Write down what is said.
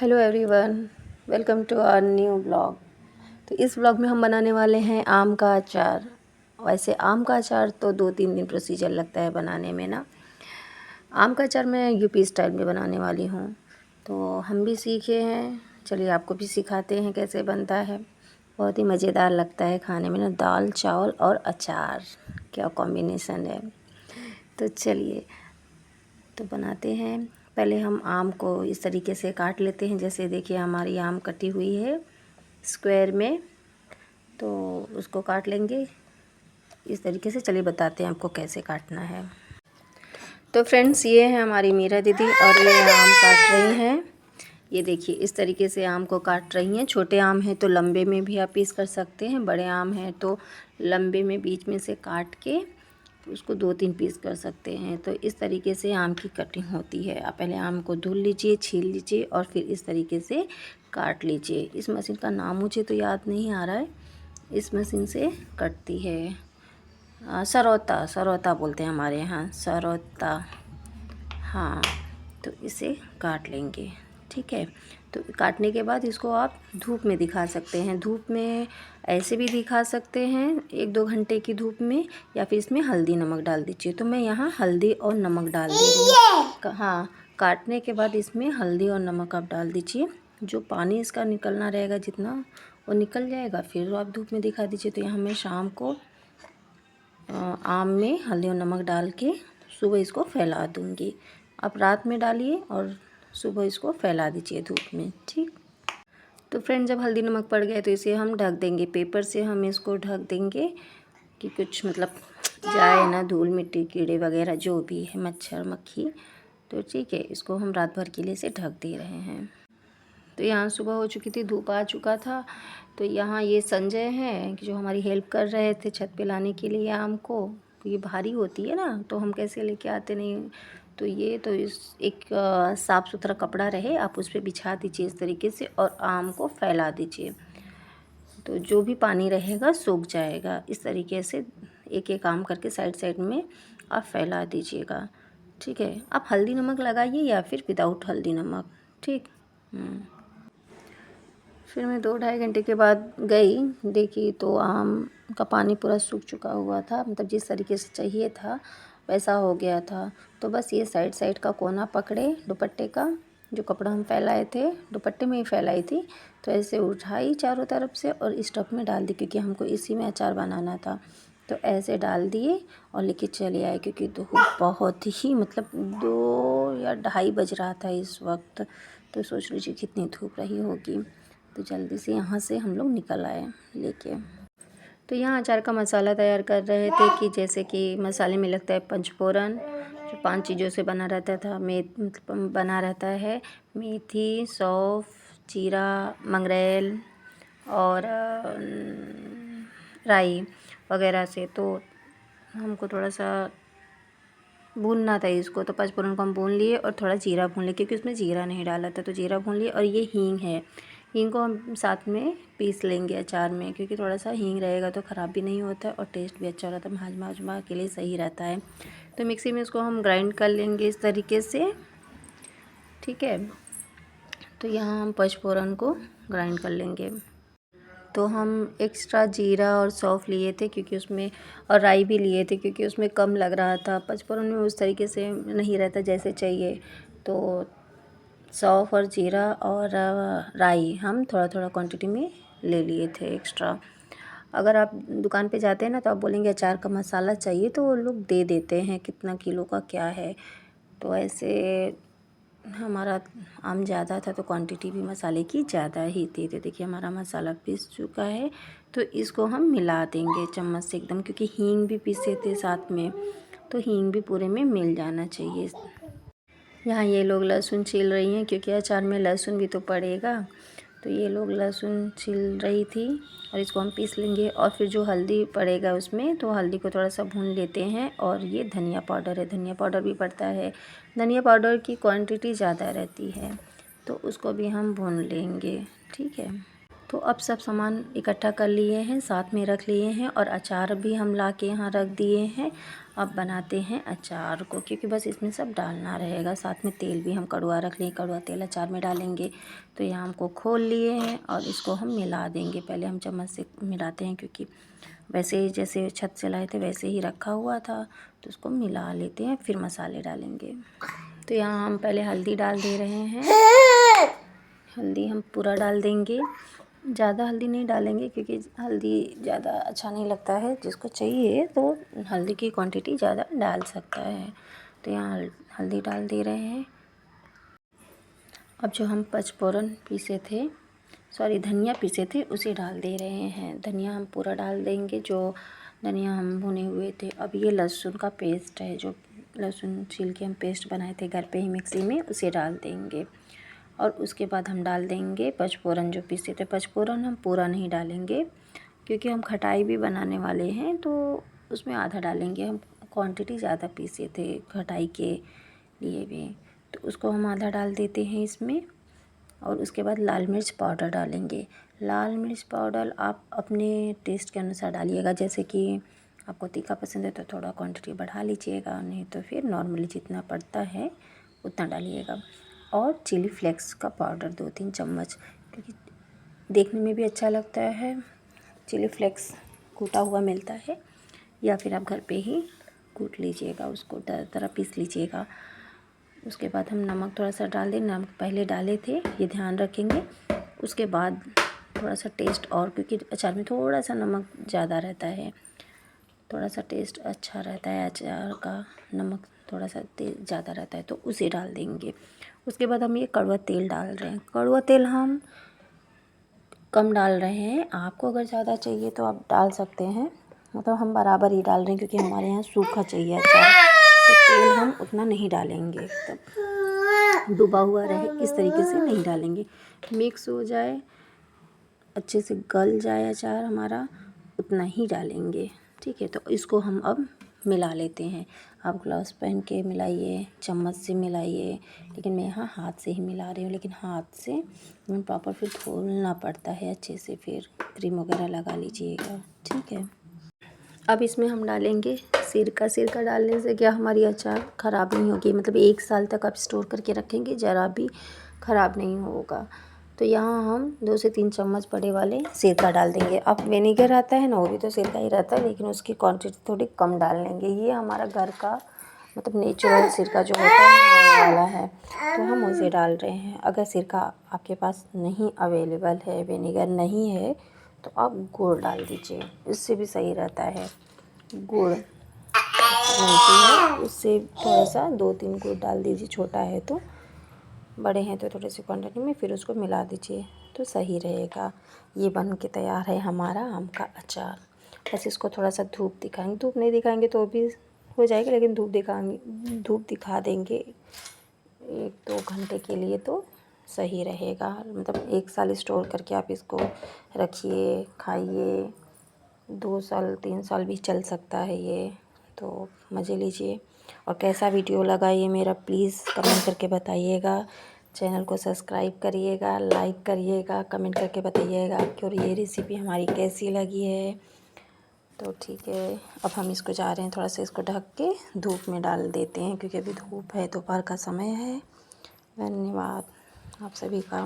Hello everyone, welcome to our new blog. तो इस blog में हम बनाने वाले हैं आम का अचार। वैसे आम का अचार तो 2-3 दिन प्रोसीजर लगता है बनाने में ना। आम का अचार मैं यूपी स्टाइल में बनाने वाली हूँ, तो हम भी सीखे हैं। चलिए आपको भी सिखाते हैं कैसे बनता है। बहुत ही मज़ेदार लगता है खाने में ना, दाल चावल और अचार, क्या कॉम्बिनेशन है। तो चलिए तो बनाते हैं। पहले हम आम को इस तरीके से काट लेते हैं। जैसे देखिए हमारी आम कटी हुई है स्क्वायर में, तो उसको काट लेंगे इस तरीके से। चलिए बताते हैं आपको कैसे काटना है। तो फ्रेंड्स, ये है हमारी मीरा दीदी और ये आम काट रही हैं। ये देखिए इस तरीके से आम को काट रही हैं। छोटे आम हैं तो लंबे में भी आप पीस कर सकते हैं, बड़े आम हैं तो लंबे में बीच में से काट के उसको 2-3 पीस कर सकते हैं। तो इस तरीके से आम की कटिंग होती है। आप पहले आम को धुल लीजिए, छील लीजिए और फिर इस तरीके से काट लीजिए। इस मशीन का नाम मुझे तो याद नहीं आ रहा है। इस मशीन से कटती है, सरौता बोलते हैं हमारे यहाँ, सरौता। हाँ, तो इसे काट लेंगे, ठीक है। तो काटने के बाद इसको आप धूप में दिखा सकते हैं। धूप में ऐसे भी दिखा सकते हैं 1-2 घंटे की धूप में, या फिर इसमें हल्दी नमक डाल दीजिए। तो मैं यहाँ हल्दी और नमक डाल दे रही हूँ। हाँ, काटने के बाद इसमें हल्दी और नमक आप डाल दीजिए। जो पानी इसका निकलना रहेगा जितना, वो निकल जाएगा। फिर आप धूप में दिखा दीजिए। तो यहाँ मैं शाम को आम में हल्दी और नमक डाल के सुबह इसको फैला दूँगी। आप रात में डालिए और सुबह इसको फैला दीजिए धूप में, ठीक। तो फ्रेंड, जब हल्दी नमक पड़ गया तो इसे हम ढक देंगे। पेपर से हम इसको ढक देंगे कि कुछ मतलब जाए ना, धूल मिट्टी कीड़े वगैरह जो भी है, मच्छर मक्खी। तो ठीक है, इसको हम रात भर के लिए इसे ढक दे रहे हैं। तो यहाँ सुबह हो चुकी थी, धूप आ चुका था। तो यहाँ ये संजय हैं कि जो हमारी हेल्प कर रहे थे छत पे लाने के लिए आम को। तो ये भारी होती है ना, तो हम कैसे लेके आते नहीं। तो ये तो इस एक साफ़ सुथरा कपड़ा रहे, आप उस पर बिछा दीजिए इस तरीके से और आम को फैला दीजिए। तो जो भी पानी रहेगा सूख जाएगा। इस तरीके से एक एक आम करके साइड साइड में आप फैला दीजिएगा, ठीक है। आप हल्दी नमक लगाइए या फिर विदाउट हल्दी नमक, ठीक। फिर मैं 2-2.5 घंटे के बाद गई, देखी तो आम का पानी पूरा सूख चुका हुआ था। मतलब जिस तरीके से चाहिए था वैसा हो गया था। तो बस ये साइड साइड का कोना पकड़े दुपट्टे का, जो कपड़ा हम फैलाए थे दुपट्टे में ही फैलाई थी, तो ऐसे उठाई चारों तरफ से और इस टब में डाल दी, क्योंकि हमको इसी में अचार बनाना था। तो ऐसे डाल दिए और लेके चले आए, क्योंकि धूप बहुत ही मतलब 2 या 2:30 बज रहा था इस वक्त। तो सोच लीजिए कितनी धूप रही होगी। तो जल्दी से यहाँ से हम लोग निकल आए लेके। तो यहाँ अचार का मसाला तैयार कर रहे थे, कि जैसे कि मसाले में लगता है पंचफोरन, जो 5 चीज़ों से बना रहता था। बना रहता है मेथी, सौंफ, जीरा, मंगरेल और राई वगैरह से। तो हमको थोड़ा सा भूनना था इसको, तो पचफोरन को हम भून लिए और थोड़ा जीरा भून लिए, क्योंकि उसमें जीरा नहीं डाला था। तो जीरा भून लिए और ये हींग है, हींग को हम साथ में पीस लेंगे अचार में, क्योंकि थोड़ा सा हींग रहेगा तो ख़राब भी नहीं होता और टेस्ट भी अच्छा रहता है, हाजमा वाजमा के लिए सही रहता है। तो मिक्सी में इसको हम ग्राइंड कर लेंगे इस तरीके से, ठीक है। तो यहाँ हम पचफोरन को ग्राइंड कर लेंगे। तो हम एक्स्ट्रा जीरा और सौंफ लिए थे, क्योंकि उसमें, और राई भी लिए थे, क्योंकि उसमें कम लग रहा था। पचफोरन में उस तरीके से नहीं रहता जैसे चाहिए। तो सौंफ और जीरा और राई हम थोड़ा थोड़ा क्वांटिटी में ले लिए थे एक्स्ट्रा। अगर आप दुकान पे जाते हैं ना, तो आप बोलेंगे अचार का मसाला चाहिए, तो वो लोग दे देते हैं कितना किलो का क्या है। तो ऐसे हमारा आम ज़्यादा था तो क्वांटिटी भी मसाले की ज़्यादा ही थी। तो देखिए हमारा मसाला पीस चुका है। तो इसको हम मिला देंगे चम्मच से एकदम, क्योंकि हींग भी पीसे थे साथ में, तो हींग भी पूरे में मिल जाना चाहिए। यहाँ ये लोग लहसुन छील रही हैं, क्योंकि अचार में लहसुन भी तो पड़ेगा। तो ये लोग लहसुन छील रही थी और इसको हम पीस लेंगे। और फिर जो हल्दी पड़ेगा उसमें, तो हल्दी को थोड़ा सा भून लेते हैं। और ये धनिया पाउडर है, धनिया पाउडर भी पड़ता है। धनिया पाउडर की क्वांटिटी ज़्यादा रहती है, तो उसको भी हम भून लेंगे, ठीक है। तो अब सब सामान इकट्ठा कर लिए हैं, साथ में रख लिए हैं और अचार भी हम ला के यहाँ रख दिए हैं। अब बनाते हैं अचार को, क्योंकि बस इसमें सब डालना रहेगा। साथ में तेल भी हम कड़वा रख लिए, कड़वा तेल अचार में डालेंगे। तो यहाँ हमको खोल लिए हैं और इसको हम मिला देंगे। पहले हम चम्मच से मिलाते हैं, क्योंकि वैसे ही जैसे छत से लाए थे वैसे ही रखा हुआ था, तो उसको मिला लेते हैं, फिर मसाले डालेंगे। तो यहाँ हम पहले हल्दी डाल दे रहे हैं। हल्दी हम पूरा डाल देंगे, ज़्यादा हल्दी नहीं डालेंगे क्योंकि हल्दी ज़्यादा अच्छा नहीं लगता है। जिसको चाहिए तो हल्दी की क्वांटिटी ज़्यादा डाल सकता है। तो यहाँ हल्दी डाल दे रहे हैं। अब जो हम पचफोरन पीसे थे, धनिया पीसे थे, उसे डाल दे रहे हैं। धनिया हम पूरा डाल देंगे, जो धनिया हम भुने हुए थे। अब ये लहसुन का पेस्ट है, जो लहसुन छील के हम पेस्ट बनाए थे घर पे ही मिक्सी में, उसे डाल देंगे। और उसके बाद हम डाल देंगे पचफोरन जो पीसे थे। पचफोरन हम पूरा नहीं डालेंगे क्योंकि हम खटाई भी बनाने वाले हैं, तो उसमें आधा डालेंगे। हम क्वांटिटी ज़्यादा पीसे थे खटाई के लिए भी, तो उसको हम आधा डाल देते हैं इसमें। और उसके बाद लाल मिर्च पाउडर डालेंगे। लाल मिर्च पाउडर आप अपने टेस्ट के अनुसार डालिएगा। जैसे कि आपको तीखा पसंद है तो थोड़ा क्वांटिटी बढ़ा लीजिएगा, नहीं तो फिर नॉर्मली जितना पड़ता है उतना डालिएगा। और चिली फ्लेक्स का पाउडर 2-3 चम्मच, क्योंकि देखने में भी अच्छा लगता है। चिली फ्लेक्स कूटा हुआ मिलता है, या फिर आप घर पे ही कूट लीजिएगा, उसको तरह पीस लीजिएगा। उसके बाद हम नमक थोड़ा सा डाल दें। नमक पहले डाले थे, ये ध्यान रखेंगे। उसके बाद थोड़ा सा टेस्ट, और क्योंकि अचार में थोड़ा सा नमक ज़्यादा रहता है, थोड़ा सा टेस्ट अच्छा रहता है अचार का, नमक थोड़ा सा ज़्यादा रहता है, तो उसे डाल देंगे। उसके बाद हम ये कड़वा तेल डाल रहे हैं। कड़वा तेल हम कम डाल रहे हैं, आपको अगर ज़्यादा चाहिए तो आप डाल सकते हैं। मतलब हम बराबर ही डाल रहे हैं, क्योंकि हमारे यहाँ सूखा चाहिए अचार, तो तेल हम उतना नहीं डालेंगे। तब डूबा हुआ रहे इस तरीके से नहीं डालेंगे। मिक्स हो जाए, अच्छे से गल जाए अचार हमारा, उतना ही डालेंगे। ठीक है, तो इसको हम अब मिला लेते हैं। आप ग्लव्स पहन के मिलाइए, चम्मच से मिलाइए, लेकिन मैं यहाँ हाथ से ही मिला रही हूँ। लेकिन हाथ से प्रॉपर फिर धोना पड़ता है अच्छे से, फिर क्रीम वगैरह लगा लीजिएगा। ठीक है, अब इसमें हम डालेंगे सिरका। सिरका डालने से क्या हमारी अचार ख़राब नहीं होगी, मतलब 1 साल तक आप स्टोर करके रखेंगे, ज़रा भी ख़राब नहीं होगा। तो यहाँ हम 2 से 3 चम्मच बड़े वाले सिरका डाल देंगे। अब विनेगर आता है ना, वो भी तो सिरका ही रहता है, लेकिन उसकी क्वांटिटी थोड़ी कम डाल लेंगे। ये हमारा घर का मतलब नेचुरल सिरका जो होता है वो वाला है, तो हम उसे डाल रहे हैं। अगर सिरका आपके पास नहीं अवेलेबल है, विनेगर नहीं है, तो आप गुड़ डाल दीजिए, इससे भी सही रहता है। गुड़ बनती है, उससे थोड़ा सा 2-3 गुड़ डाल दीजिए, छोटा है तो, बड़े हैं तो थोड़ी सी क्वांटिटी में, फिर उसको मिला दीजिए तो सही रहेगा। ये बन के तैयार है हमारा आम का अचार। बस इसको थोड़ा सा धूप दिखाएंगे, धूप नहीं दिखाएंगे तो भी हो जाएगा, लेकिन धूप दिखा देंगे 1-2 घंटे के लिए तो सही रहेगा। मतलब 1 साल स्टोर करके आप इसको रखिए, खाइए, 2 साल 3 साल भी चल सकता है ये, तो मज़े लीजिए। और कैसा वीडियो लगा ये मेरा प्लीज़ कमेंट करके बताइएगा। चैनल को सब्सक्राइब करिएगा, लाइक करिएगा, कमेंट करके बताइएगा कि और ये रेसिपी हमारी कैसी लगी है। तो ठीक है, अब हम इसको जा रहे हैं, थोड़ा सा इसको ढक के धूप में डाल देते हैं, क्योंकि अभी धूप है, दोपहर का समय है। धन्यवाद आप सभी का।